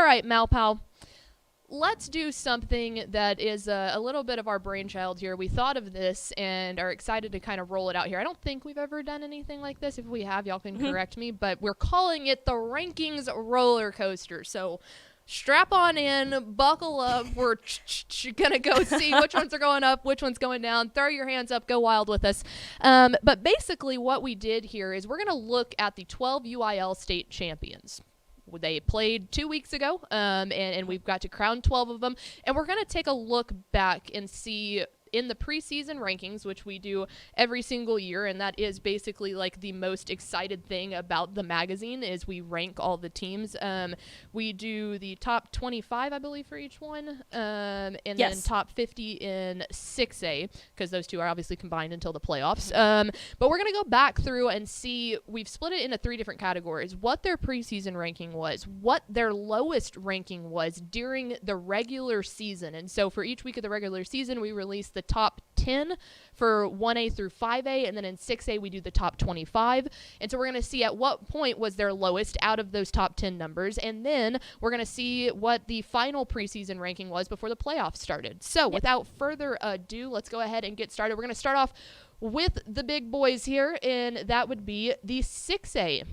right, Malpal. Let's do something that is a little bit of our brainchild here. We thought of this and are excited to kind of roll it out here. I don't think we've ever done anything like this. If we have, y'all can correct me. But we're calling it the Rankings Roller Coaster. So strap on in, buckle up. We're going to go see which ones are going up, which one's going down. Throw your hands up. Go wild with us. But basically what we did here is we're going to look at the 12 UIL state champions. They played 2 weeks ago, and we've got to crown 12 of them. And we're going to take a look back and see in the preseason rankings, which we do every single year, and that is basically like the most excited thing about the magazine is we rank all the teams. We do the top 25, I believe, for each one, and then top 50 in 6A, because those two are obviously combined until the playoffs. But we're going to go back through and see, we've split it into 3 different categories, what their preseason ranking was, what their lowest ranking was during the regular season. And so for each week of the regular season, we release the top 10 for 1A through 5A, and then in 6A we do the top 25. And so we're going to see at what point was their lowest out of those top 10 numbers, and then we're going to see what the final preseason ranking was before the playoffs started. So without further ado, let's go ahead and get started. We're going to start off with the big boys here, and that would be the 6A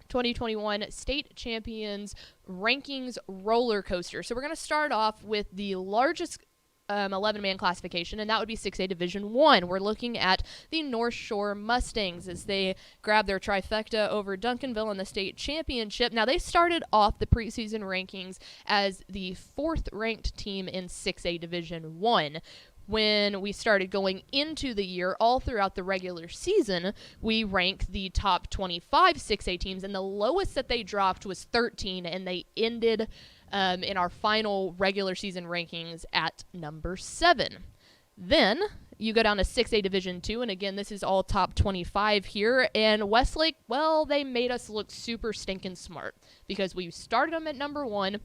2021 State Champions Rankings Roller Coaster. So we're going to start off with the largest 11-man classification, and that would be 6A Division 1. We're looking at the North Shore Mustangs as they grab their trifecta over Duncanville in the state championship. Now, they started off the preseason rankings as the 4th-ranked team in 6A Division 1. When we started going into the year, all throughout the regular season, we rank the top 25 6A teams, and the lowest that they dropped was 13, and they ended in our final regular season rankings at number 7. Then you go down to 6A Division 2, and again, this is all top 25 here, and Westlake, well, they made us look super stinking smart because we started them at number 1.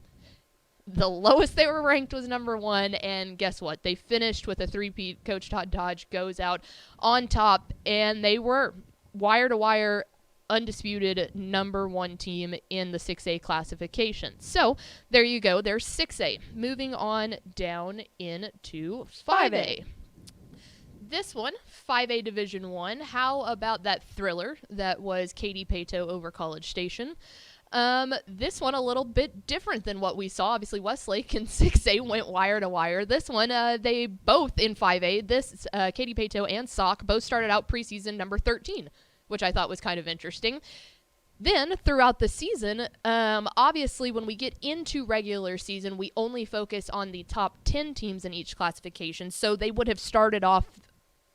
The lowest they were ranked was number 1, and guess what? They finished with a 3-peat. Coach Todd Dodge goes out on top, and they were wire-to-wire undisputed number 1 team in the 6A classification. So there you go. There's 6A. Moving on down into 5A. This one, 5A Division 1. How about that thriller that was Katy Pato over College Station? This one a little bit different than what we saw. Obviously, Westlake in 6A went wire to wire. This one, they both in 5A, this Katy Pato and Sock both started out preseason number 13, which I thought was kind of interesting. Then, throughout the season, obviously, when we get into regular season, we only focus on the top 10 teams in each classification, so they would have started off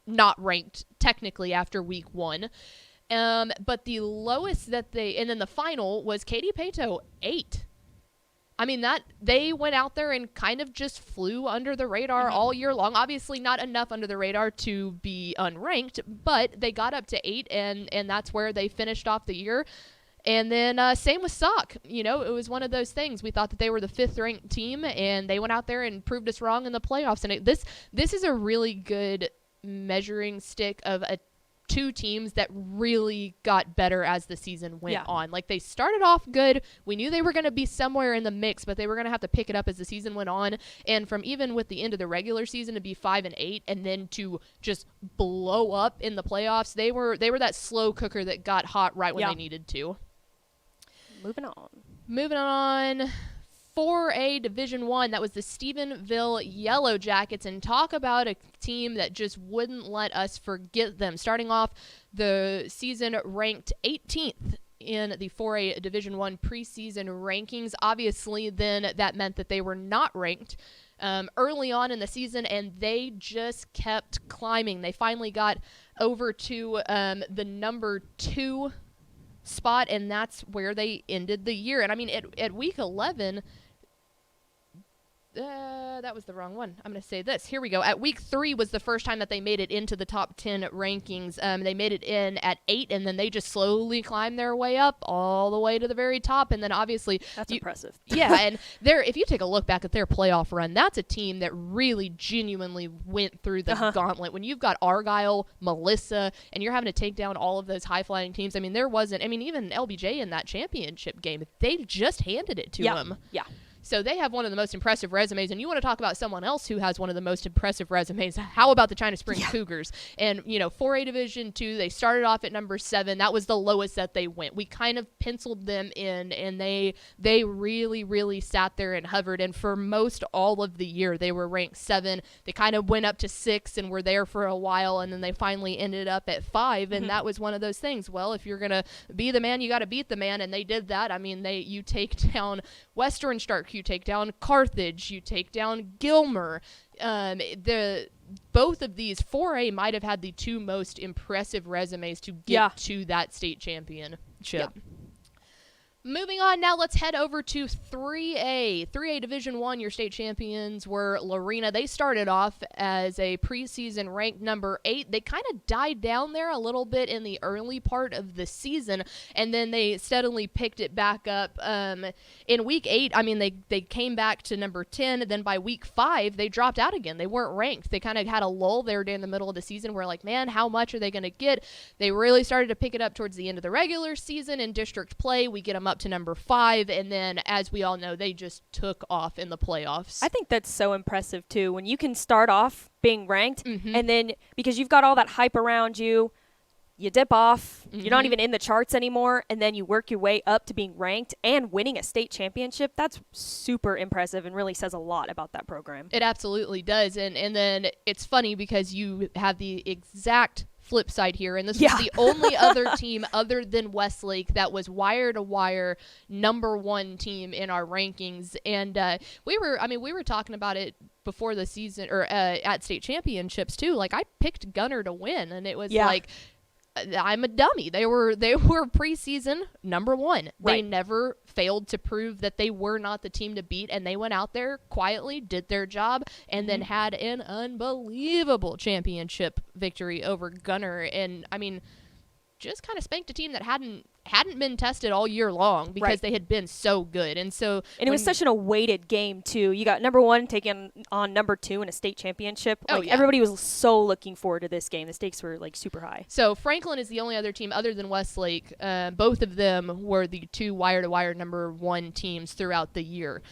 not ranked technically after week 1. But the lowest that and then the final was Katy Pato, 8. I mean, that they went out there and kind of just flew under the radar all year long. Obviously not enough under the radar to be unranked, but they got up to 8, and that's where they finished off the year. And then same with Sock. You know, it was one of those things. We thought that they were the 5th-ranked team, and they went out there and proved us wrong in the playoffs. And this is a really good measuring stick of a 2 teams that really got better as the season went on. Like, they started off good. We knew they were going to be somewhere in the mix, but they were going to have to pick it up as the season went on. And from even with the end of the regular season to be 5-8 and then to just blow up in the playoffs, they were that slow cooker that got hot right when they needed to. Moving on. 4A Division 1, that was the Stephenville Yellow Jackets, and talk about a team that just wouldn't let us forget them. Starting off the season ranked 18th in the 4A Division 1 preseason rankings. Obviously, then that meant that they were not ranked early on in the season, and they just kept climbing. They finally got over to the number 2 spot, and that's where they ended the year. And I mean, at week 11, that was the wrong one. I'm going to say this. Here we go. At week 3 was the first time that they made it into the top 10 rankings. They made it in at 8, and then they just slowly climbed their way up all the way to the very top. And then obviously, that's impressive. Yeah, and if you take a look back at their playoff run, that's a team that really genuinely went through the gauntlet. When you've got Argyle, Melissa, and you're having to take down all of those high-flying teams. I mean, even LBJ in that championship game, they just handed it to them. Yeah. So they have one of the most impressive resumes, and you want to talk about someone else who has one of the most impressive resumes. How about the China Springs Cougars? And, 4A Division II, they started off at number 7. That was the lowest that they went. We kind of penciled them in, and they really, really sat there and hovered. And for most all of the year, they were ranked 7. They kind of went up to 6 and were there for a while, and then they finally ended up at 5. And that was one of those things. Well, if you're going to be the man, you got to beat the man, and they did that. I mean, you take down Western Stark, you take down Carthage, you take down Gilmer. Both of these 4A might have had the 2 most impressive resumes to get to that state championship. Yeah. Moving on now, let's head over to 3A. 3A Division I, your state champions were Lorena. They started off as a preseason ranked number 8. They kind of died down there a little bit in the early part of the season, and then they steadily picked it back up. In week 8, I mean, they came back to number 10, and then by week 5, they dropped out again. They weren't ranked. They kind of had a lull there in the middle of the season where, like, man, how much are they going to get? They really started to pick it up towards the end of the regular season. In district play, we get them up to number 5, and then, as we all know, they just took off in the playoffs. I think that's so impressive too, when you can start off being ranked, and then because you've got all that hype around you, you dip off, you're not even in the charts anymore, and then you work your way up to being ranked and winning a state championship. That's super impressive and really says a lot about that program. It absolutely does, and then it's funny because you have the exact flip side here, and this was the only other team other than Westlake that was wire-to-wire number 1 team in our rankings. And we were talking about it before the season, or at state championships too. Like, I picked Gunner to win, and it was like, I'm a dummy. They were preseason number 1. They never failed to prove that they were not the team to beat, and they went out there quietly, did their job, and then had an unbelievable championship victory over Gunner. And I mean, just kind of spanked a team that hadn't been tested all year long because they had been so good. And it was such an awaited game too. You got number 1 taking on number 2 in a state championship. Everybody was so looking forward to this game. The stakes were like super high. So Franklin is the only other team other than Westlake. Both of them were the 2 wire-to-wire number 1 teams throughout the year.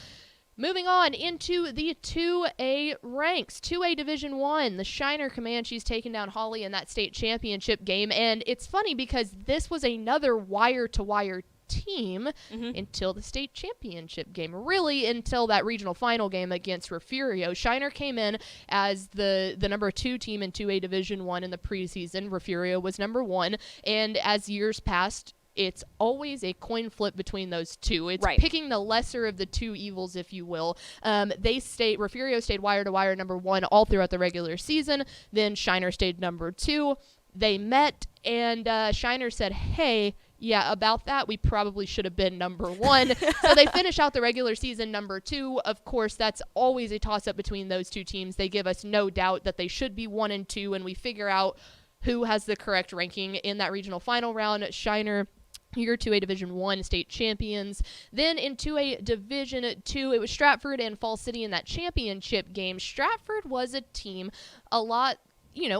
Moving on into the 2A ranks. 2A Division I, the Shiner Comanches taking down Holly in that state championship game. And it's funny because this was another wire-to-wire team until the state championship game. Really, until that regional final game against Refugio. Shiner came in as the number 2 team in 2A Division I in the preseason. Refugio was number 1. And as years passed, it's always a coin flip between those two. It's picking the lesser of the two evils, if you will. Refugio stayed wire-to-wire number 1 all throughout the regular season. Then Shiner stayed number 2. They met, and Shiner said, hey, yeah, about that, we probably should have been number 1. So they finish out the regular season number 2. Of course, that's always a toss-up between those two teams. They give us no doubt that they should be 1 and 2, and we figure out who has the correct ranking in that regional final round. Shiner, your 2A Division I state champions. Then in 2A Division II, it was Stratford and Fall City in that championship game. Stratford was a team a lot,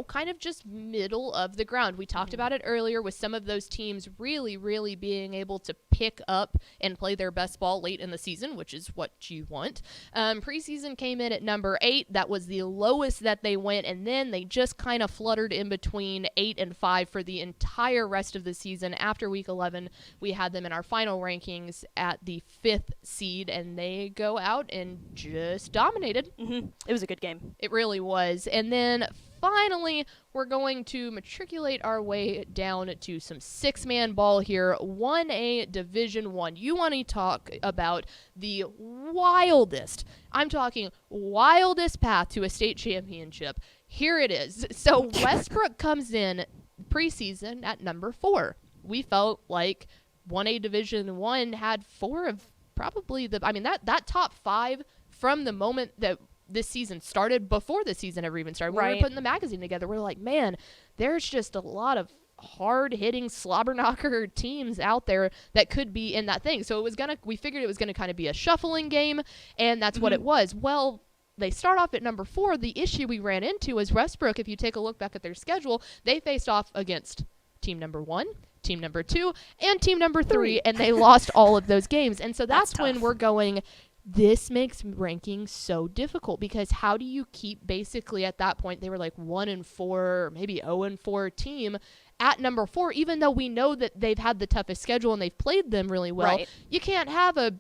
kind of just middle of the ground. We talked about it earlier with some of those teams really, really being able to pick up and play their best ball late in the season, which is what you want. Preseason came in at number 8. That was the lowest that they went, and then they just kind of fluttered in between 8 and 5 for the entire rest of the season. After week 11, we had them in our final rankings at the 5th seed, and they go out and just dominated. It was a good game. It really was. And then finally, we're going to matriculate our way down to some 6-man ball here. 1A Division I. You want to talk about the wildest, I'm talking wildest path to a state championship. Here it is. So Westbrook comes in preseason at number 4. We felt like 1A Division I had 4 of probably that top 5 from the moment that this season started, before the season ever even started. When we were putting the magazine together, we're like, man, there's just a lot of hard-hitting slobber knocker teams out there that could be in that thing. So we figured it was gonna kind of be a shuffling game, and that's what it was. Well, they start off at number 4. The issue we ran into is Westbrook. If you take a look back at their schedule, they faced off against team number 1, team number 2, and team number 3, and they lost all of those games. And so that's when we're going, this makes ranking so difficult, because how do you keep, basically at that point they were like 1-4 or maybe 0-4 team at number 4, even though we know that they've had the toughest schedule and they've played them really well. Right. You can't have a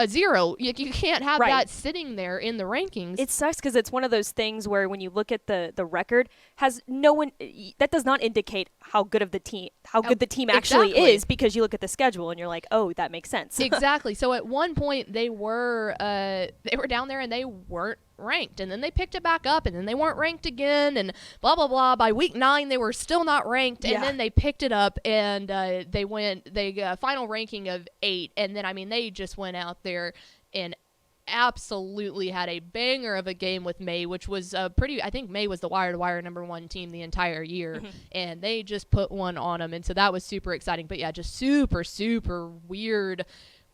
0. You can't have that sitting there in the rankings. It sucks because it's one of those things where when you look at the record, has no one, that does not indicate how good the team actually is, because you look at the schedule and you're like, oh, that makes sense. Exactly. So at one point they were down there and they weren't ranked, and then they picked it back up, and then they weren't ranked again, and blah blah blah. By week 9 they were still not ranked, and then they picked it up, and they got a final ranking of 8, and then they just went out there and absolutely had a banger of a game with May, which was I think May was the wire-to-wire number 1 team the entire year, and they just put one on them, and so that was super exciting. But yeah, just super weird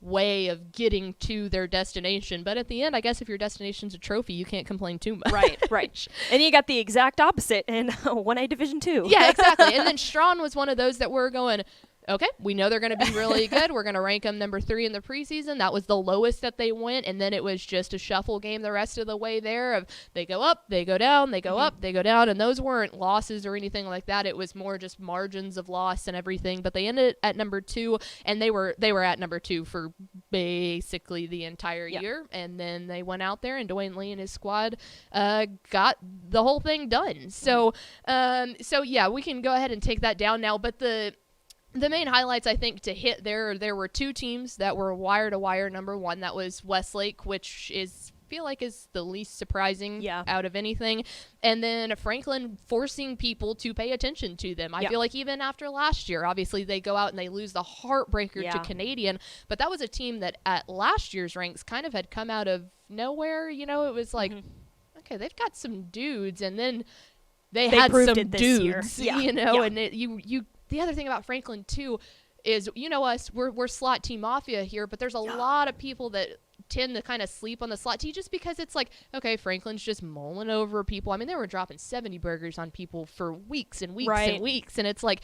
way of getting to their destination. But at the end, I guess if your destination's a trophy, you can't complain too much. Right. And you got the exact opposite in 1A Division 2. Yeah, exactly. And then Strawn was one of those that were going, okay, we know they're going to be really good. We're going to rank them number 3 in the preseason. That was the lowest that they went, and then it was just a shuffle game the rest of the way there of they go up, they go down, they go up, they go down, and those weren't losses or anything like that. It was more just margins of loss and everything. But they ended at number 2, and they were at number 2 for basically the entire year. And then they went out there, and Dwayne Lee and his squad got the whole thing done. So yeah, we can go ahead and take that down now. But the main highlights, I think, to hit there were 2 teams that were wire-to-wire number 1. That was Westlake, which is the least surprising out of anything. And then Franklin forcing people to pay attention to them. I feel like even after last year, obviously they go out and they lose the heartbreaker to Canadian. But that was a team that at last year's ranks kind of had come out of nowhere. It was like, okay, they've got some dudes. And then they had some dudes, and the other thing about Franklin, too, is, us, we're slot team mafia here, but there's a lot of people that tend to kind of sleep on the slot T just because it's like, okay, Franklin's just mulling over people. They were dropping 70 burgers on people for weeks and weeks and weeks, and it's like,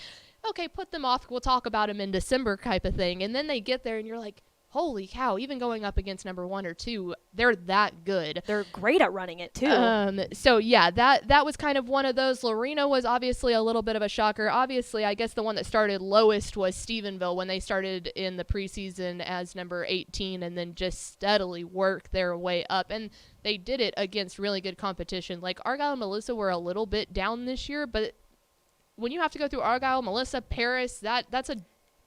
okay, put them off. We'll talk about them in December type of thing. And then they get there, and you're like, holy cow, even going up against number 1 or 2, they're that good. They're great at running it, too. So, yeah, that was kind of one of those. Lorena was obviously a little bit of a shocker. Obviously, I guess the one that started lowest was Stephenville when they started in the preseason as number 18 and then just steadily worked their way up. And they did it against really good competition. Like, Argyle and Melissa were a little bit down this year, but when you have to go through Argyle, Melissa, Paris, that's a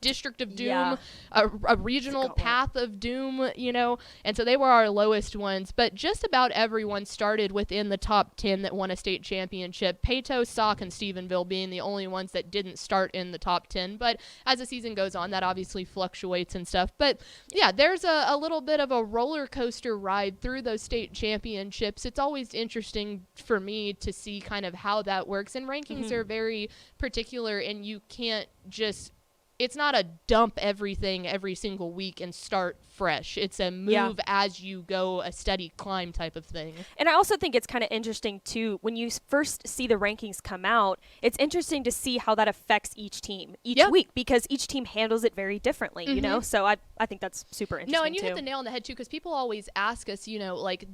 district of doom, a regional path of doom, and so they were our lowest ones. But just about everyone started within the top 10 that won a state championship. Peyto, Sauk, and Stephenville being the only ones that didn't start in the top 10. But as the season goes on, that obviously fluctuates and stuff. But yeah, there's a little bit of a roller coaster ride through those state championships. It's always interesting for me to see kind of how that works, and rankings are very particular, and you can't just, it's not a dump everything every single week and start fresh. It's a move as you go, a steady climb type of thing. And I also think it's kind of interesting, too, when you first see the rankings come out, it's interesting to see how that affects each team each week, because each team handles it very differently, So I think that's super interesting, No, and you hit the nail on the head, too, because people always ask us,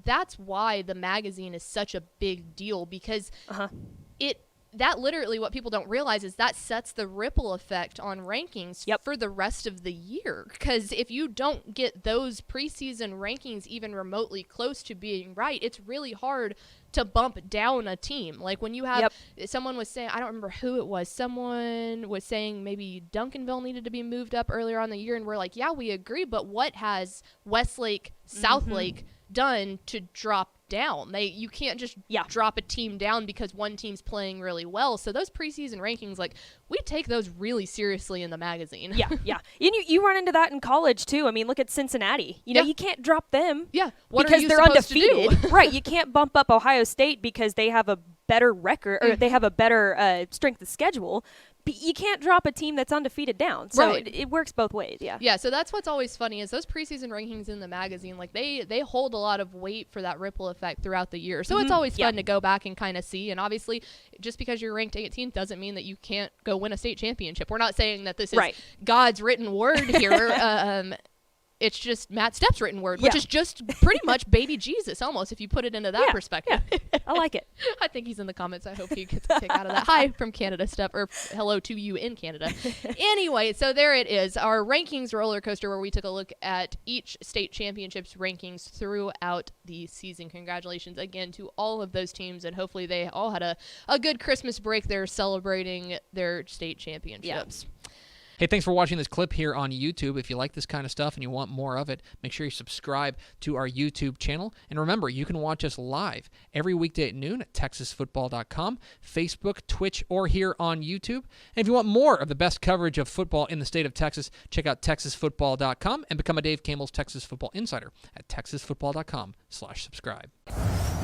that's why the magazine is such a big deal, because that literally, what people don't realize is that sets the ripple effect on rankings for the rest of the year. Because if you don't get those preseason rankings even remotely close to being right, it's really hard to bump down a team. Like when you have, someone was saying, I don't remember who it was, someone was saying maybe Duncanville needed to be moved up earlier on the year, and we're like, yeah, we agree, but what has Westlake, Southlake done to drop down? You can't just drop a team down because one team's playing really well. So those preseason rankings, like, we take those really seriously in the magazine. And you run into that in college too. Look at Cincinnati. You can't drop them. Because they're undefeated. Right. You can't bump up Ohio State because they have a better record, or they have a better strength of schedule. But you can't drop a team that's undefeated down. So it works both ways, Yeah, so that's what's always funny is those preseason rankings in the magazine, like they hold a lot of weight for that ripple effect throughout the year. So it's always fun to go back and kind of see. And obviously, just because you're ranked 18th doesn't mean that you can't go win a state championship. We're not saying that this is God's written word here. it's just Matt Stepp's written word, which is just pretty much baby Jesus almost, if you put it into that perspective. Yeah. I like it. I think he's in the comments. I hope he gets a kick out of that. Hi from Canada, Stepp, or hello to you in Canada. Anyway, so there it is, our rankings roller coaster where we took a look at each state championships rankings throughout the season. Congratulations again to all of those teams, and hopefully they all had a good Christmas break. They're celebrating their state championships. Hey, thanks for watching this clip here on YouTube. If you like this kind of stuff and you want more of it, make sure you subscribe to our YouTube channel. And remember, you can watch us live every weekday at noon at TexasFootball.com, Facebook, Twitch, or here on YouTube. And if you want more of the best coverage of football in the state of Texas, check out TexasFootball.com and become a Dave Campbell's Texas Football Insider at TexasFootball.com/subscribe.